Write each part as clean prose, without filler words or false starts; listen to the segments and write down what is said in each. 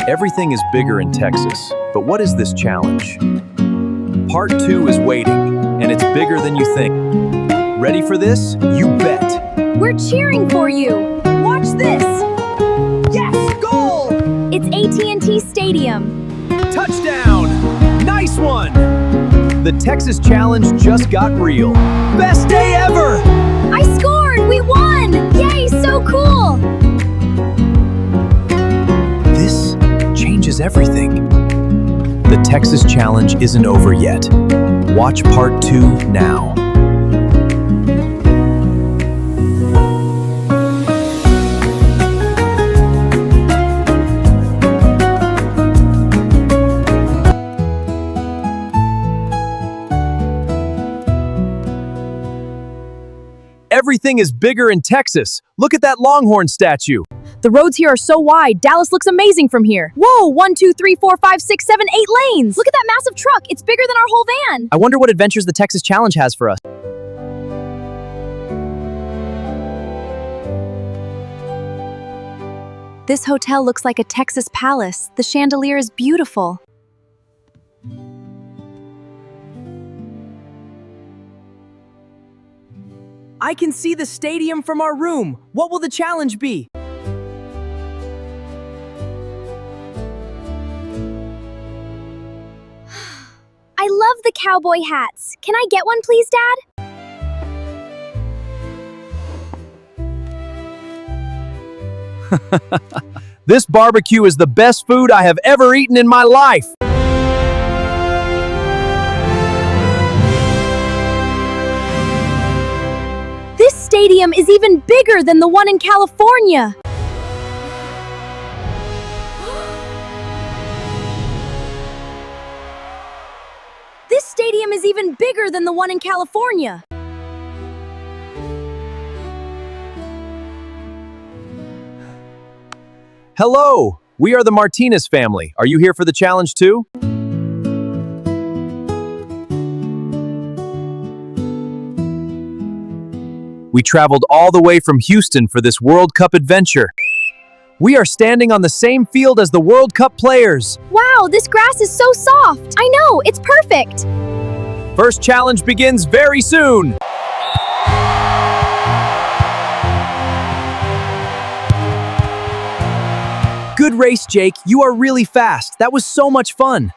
Everything is bigger in Texas, but what is this challenge? Part 2 is waiting, and it's bigger than you think. Ready for this? You bet! We're cheering for you! Watch this! Yes! Goal! It's AT&T Stadium. Touchdown! Nice one! The Texas Challenge just got real. Best day ever! I scored! We won! Yay, so cool! This changes everything. The Texas Challenge isn't over yet. Watch part 2 now. Everything is bigger in Texas. Look at that Longhorn statue. The roads here are so wide. Dallas looks amazing from here. Whoa, 1, 2, 3, 4, 5, 6, 7, 8 lanes. Look at that massive truck. It's bigger than our whole van. I wonder what adventures the Texas Challenge has for us. This hotel looks like a Texas palace. The chandelier is beautiful. I can see the stadium from our room. What will the challenge be? I love the cowboy hats. Can I get one, please, Dad? This barbecue is the best food I have ever eaten in my life. This stadium is even bigger than the one in California. This stadium is even bigger than the one in California. Hello, we are the Martinez family. Are you here for the challenge too? We traveled all the way from Houston for this World Cup adventure. We are standing on the same field as the World Cup players. Wow, this grass is so soft. I know, it's perfect. First challenge begins very soon. Good race, Jake. You are really fast. That was so much fun.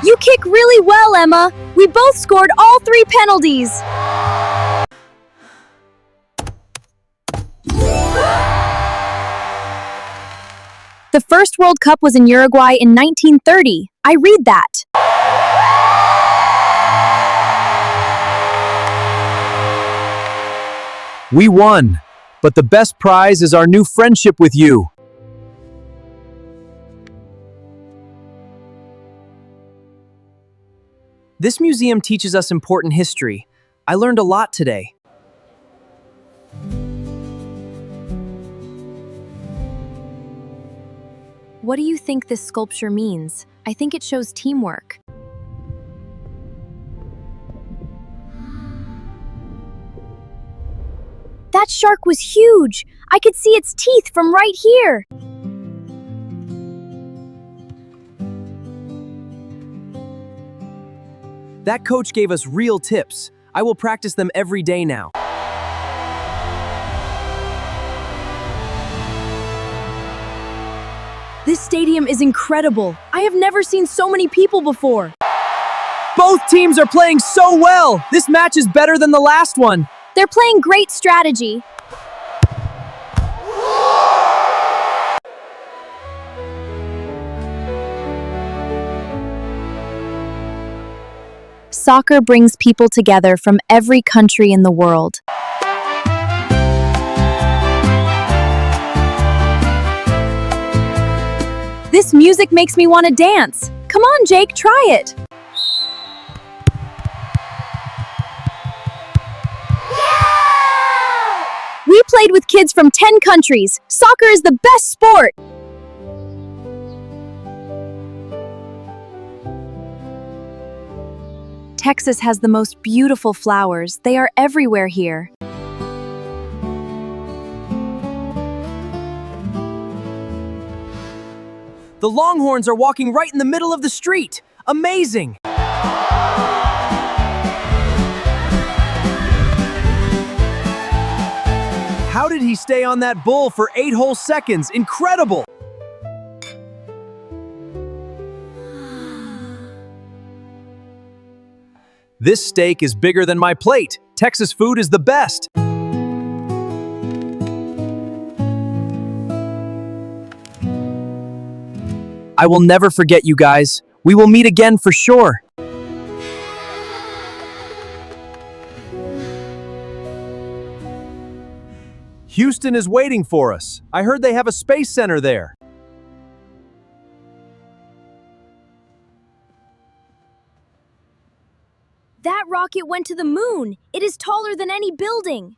You kick really well, Emma. We both scored all 3 penalties. The first World Cup was in Uruguay in 1930. I read that. We won, but the best prize is our new friendship with you. This museum teaches us important history. I learned a lot today. What do you think this sculpture means? I think it shows teamwork. That shark was huge! I could see its teeth from right here! That coach gave us real tips. I will practice them every day now. This stadium is incredible. I have never seen so many people before. Both teams are playing so well! This match is better than the last one. They're playing great strategy. Soccer brings people together from every country in the world. This music makes me want to dance. Come on, Jake, try it. We played with kids from 10 countries. Soccer is the best sport. Texas has the most beautiful flowers. They are everywhere here. The Longhorns are walking right in the middle of the street. Amazing! How did he stay on that bull for 8 whole seconds? Incredible! This steak is bigger than my plate. Texas food is the best. I will never forget you guys. We will meet again for sure. Houston is waiting for us. I heard they have a space center there. That rocket went to the moon. It is taller than any building.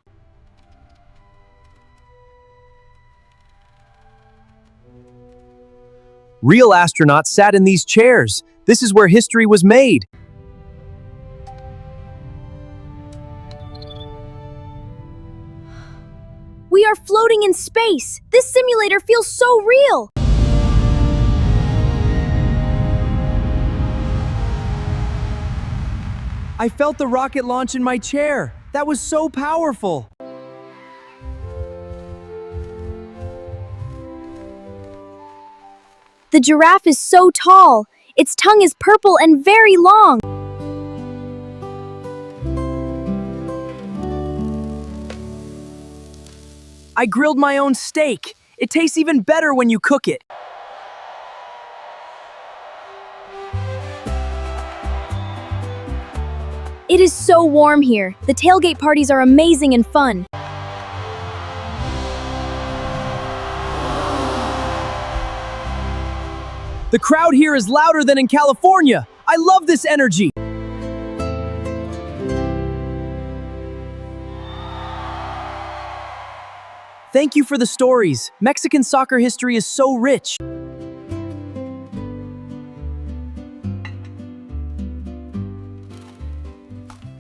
Real astronauts sat in these chairs. This is where history was made. We are floating in space. This simulator feels so real. I felt the rocket launch in my chair. That was so powerful. The giraffe is so tall. Its tongue is purple and very long. I grilled my own steak. It tastes even better when you cook it. It is so warm here. The tailgate parties are amazing and fun. The crowd here is louder than in California. I love this energy. Thank you for the stories. Mexican soccer history is so rich.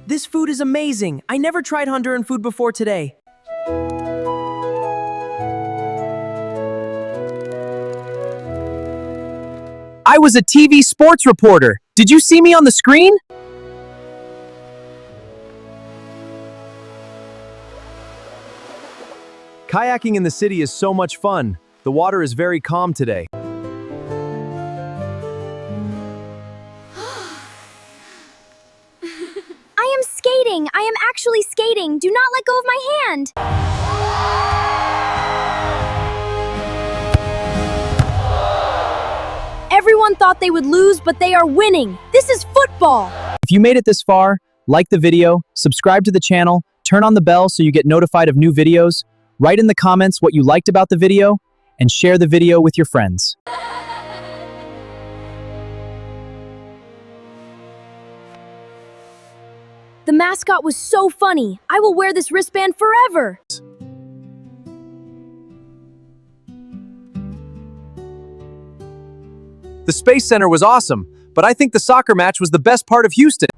This food is amazing. I never tried Honduran food before today. I was a TV sports reporter. Did you see me on the screen? Kayaking in the city is so much fun. The water is very calm today. I am skating. I am actually skating. Do not let go of my hand. Everyone thought they would lose, but they are winning. This is football. If you made it this far, like the video, subscribe to the channel, turn on the bell so you get notified of new videos, write in the comments what you liked about the video, and share the video with your friends. The mascot was so funny. I will wear this wristband forever. The Space Center was awesome, but I think the soccer match was the best part of Houston.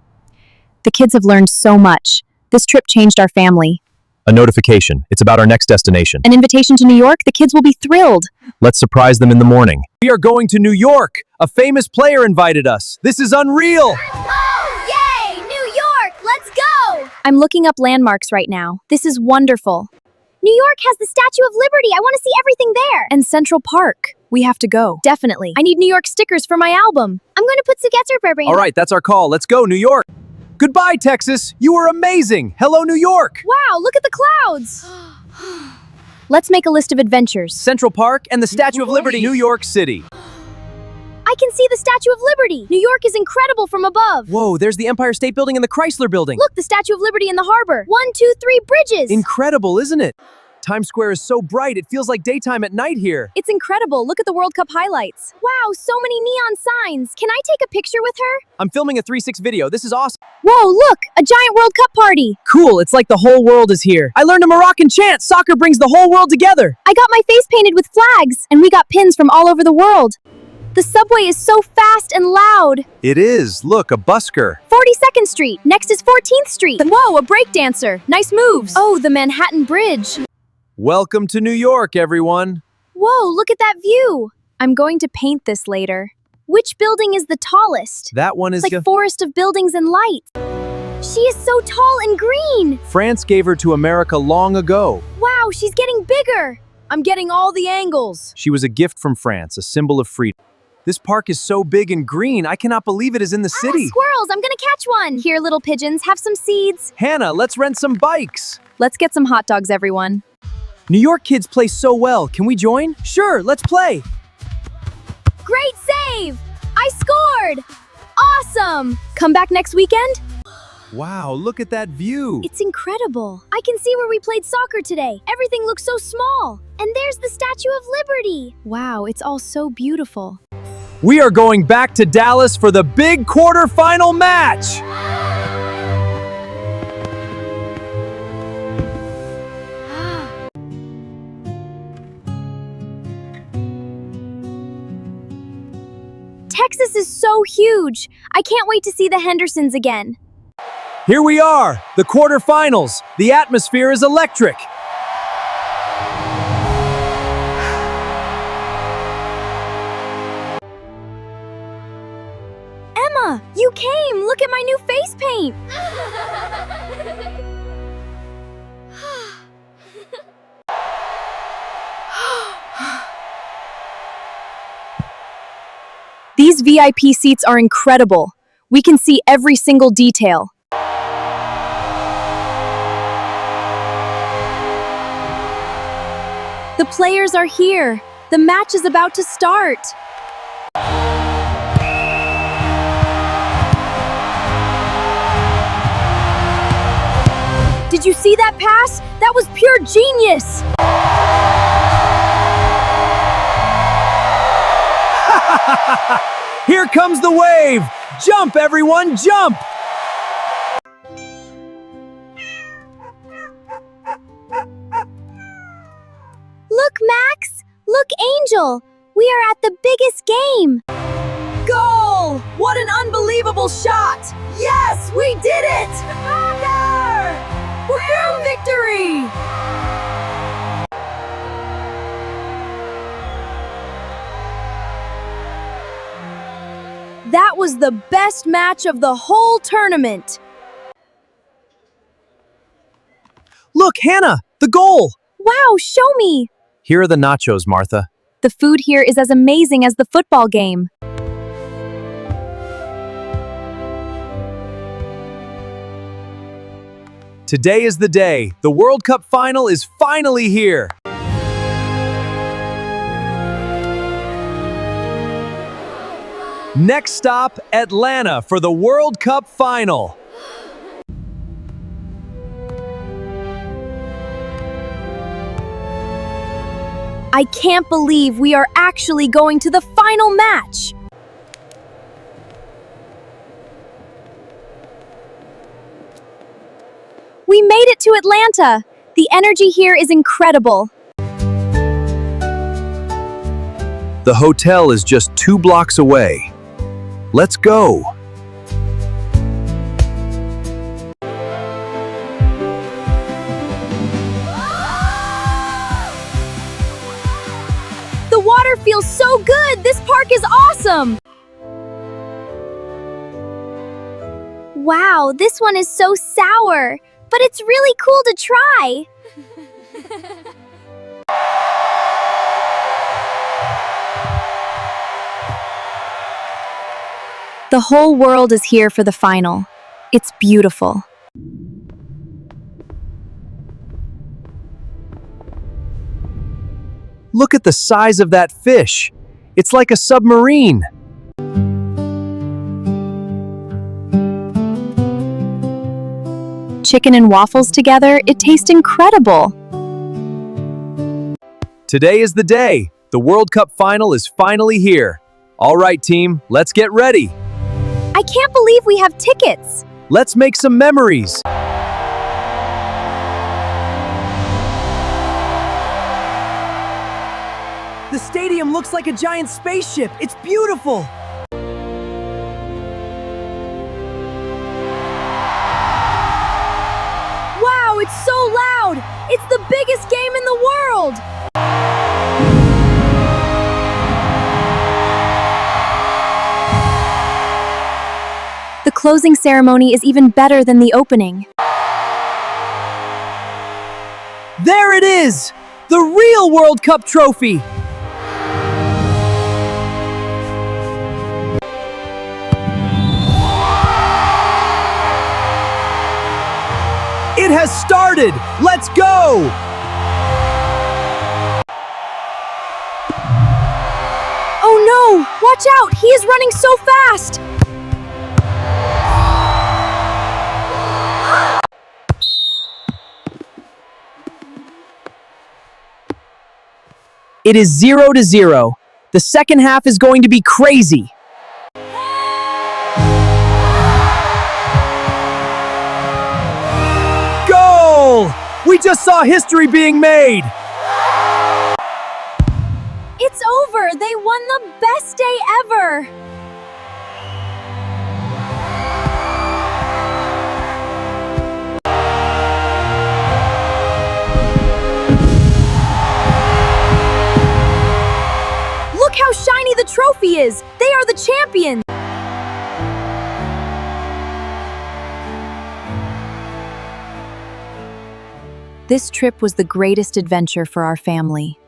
The kids have learned so much. This trip changed our family. A notification. It's about our next destination. An invitation to New York? The kids will be thrilled. Let's surprise them in the morning. We are going to New York. A famous player invited us. This is unreal. Oh, yay! New York! Let's go! I'm looking up landmarks right now. This is wonderful. New York has the Statue of Liberty. I want to see everything there. And Central Park. We have to go. Definitely. I need New York stickers for my album. I'm going to put Sugetzer. All right, that's our call. Let's go, New York. Goodbye, Texas. You were amazing. Hello, New York. Wow, look at the clouds. Let's make a list of adventures. Central Park and the Statue of Liberty, New York City. I can see the Statue of Liberty. New York is incredible from above. Whoa, there's the Empire State Building and the Chrysler Building. Look, the Statue of Liberty in the harbor. 1, 2, 3 bridges. Incredible, isn't it? Times Square is so bright, it feels like daytime at night here. It's incredible. Look at the World Cup highlights. Wow, so many neon signs. Can I take a picture with her? I'm filming a 3-6 video. This is awesome. Whoa, look, a giant World Cup party. Cool, it's like the whole world is here. I learned a Moroccan chant. Soccer brings the whole world together. I got my face painted with flags, and we got pins from all over the world. The subway is so fast and loud. It is. Look, a busker. 4 42nd Street. Next is 14th Street. Whoa, a breakdancer. Nice moves. Oh, the Manhattan Bridge. Welcome to New York, everyone. Whoa, look at that view. I'm going to paint this later. Which building is the tallest? That one is It's like forest of buildings and lights. She is so tall and green. France gave her to America long ago. Wow, she's getting bigger. I'm getting all the angles. She was a gift from France, a symbol of freedom. This park is so big and green, I cannot believe it is in the city. Squirrels, I'm gonna catch one. Here, little pigeons, have some seeds. Hannah, let's rent some bikes. Let's get some hot dogs, everyone. New York kids play so well. Can we join? Sure, let's play. Great save! I scored! Awesome! Come back next weekend? Wow, look at that view. It's incredible. I can see where we played soccer today. Everything looks so small. And there's the Statue of Liberty. Wow, it's all so beautiful. We are going back to Dallas for the big quarterfinal match. Texas is so huge. I can't wait to see the Hendersons again. Here we are, the quarterfinals. The atmosphere is electric. Emma, you came! Look at my new face paint! These VIP seats are incredible. We can see every single detail. The players are here. The match is about to start. Did you see that pass? That was pure genius! Here comes the wave! Jump, everyone, jump! Look, Max! Look, Angel! We are at the biggest game! Goal! What an unbelievable shot! Yes, we did it! Woohoo! Victory! That was the best match of the whole tournament! Look, Hannah, the goal! Wow, show me! Here are the nachos, Martha. The food here is as amazing as the football game. Today is the day. The World Cup final is finally here. Next stop, Atlanta for the World Cup final. I can't believe we are actually going to the final match! We made it to Atlanta! The energy here is incredible. The hotel is just 2 blocks away. Let's go. The water feels so good! This park is awesome! Wow, this one is so sour, but it's really cool to try. The whole world is here for the final. It's beautiful. Look at the size of that fish. It's like a submarine. Chicken and waffles together, it tastes incredible. Today is the day. The World Cup final is finally here. All right, team, let's get ready. I can't believe we have tickets. Let's make some memories. The stadium looks like a giant spaceship. It's beautiful. The closing ceremony is even better than the opening. There it is! The real World Cup trophy! It has started! Let's go! Oh no! Watch out! He is running so fast! It is 0-0. The second half is going to be crazy. Goal! We just saw history being made. It's over! They won the best day ever! Look how shiny the trophy is! They are the champions! This trip was the greatest adventure for our family.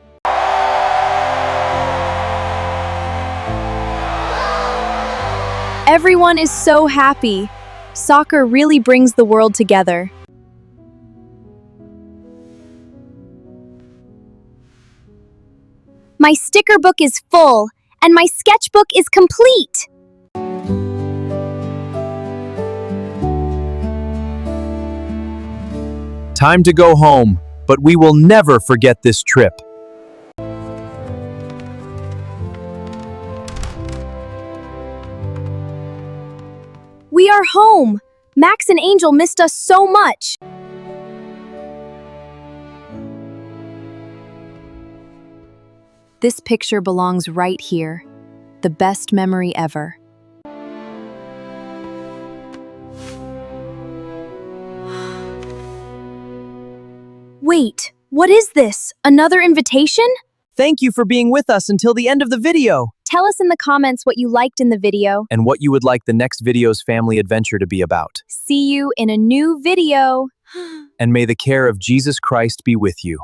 Everyone is so happy. Soccer really brings the world together. My sticker book is full, and my sketchbook is complete. Time to go home, but we will never forget this trip. We are home! Max and Angel missed us so much. This picture belongs right here. The best memory ever. Wait, what is this? Another invitation? Thank you for being with us until the end of the video. Tell us in the comments what you liked in the video. And what you would like the next video's family adventure to be about. See you in a new video. And may the care of Jesus Christ be with you.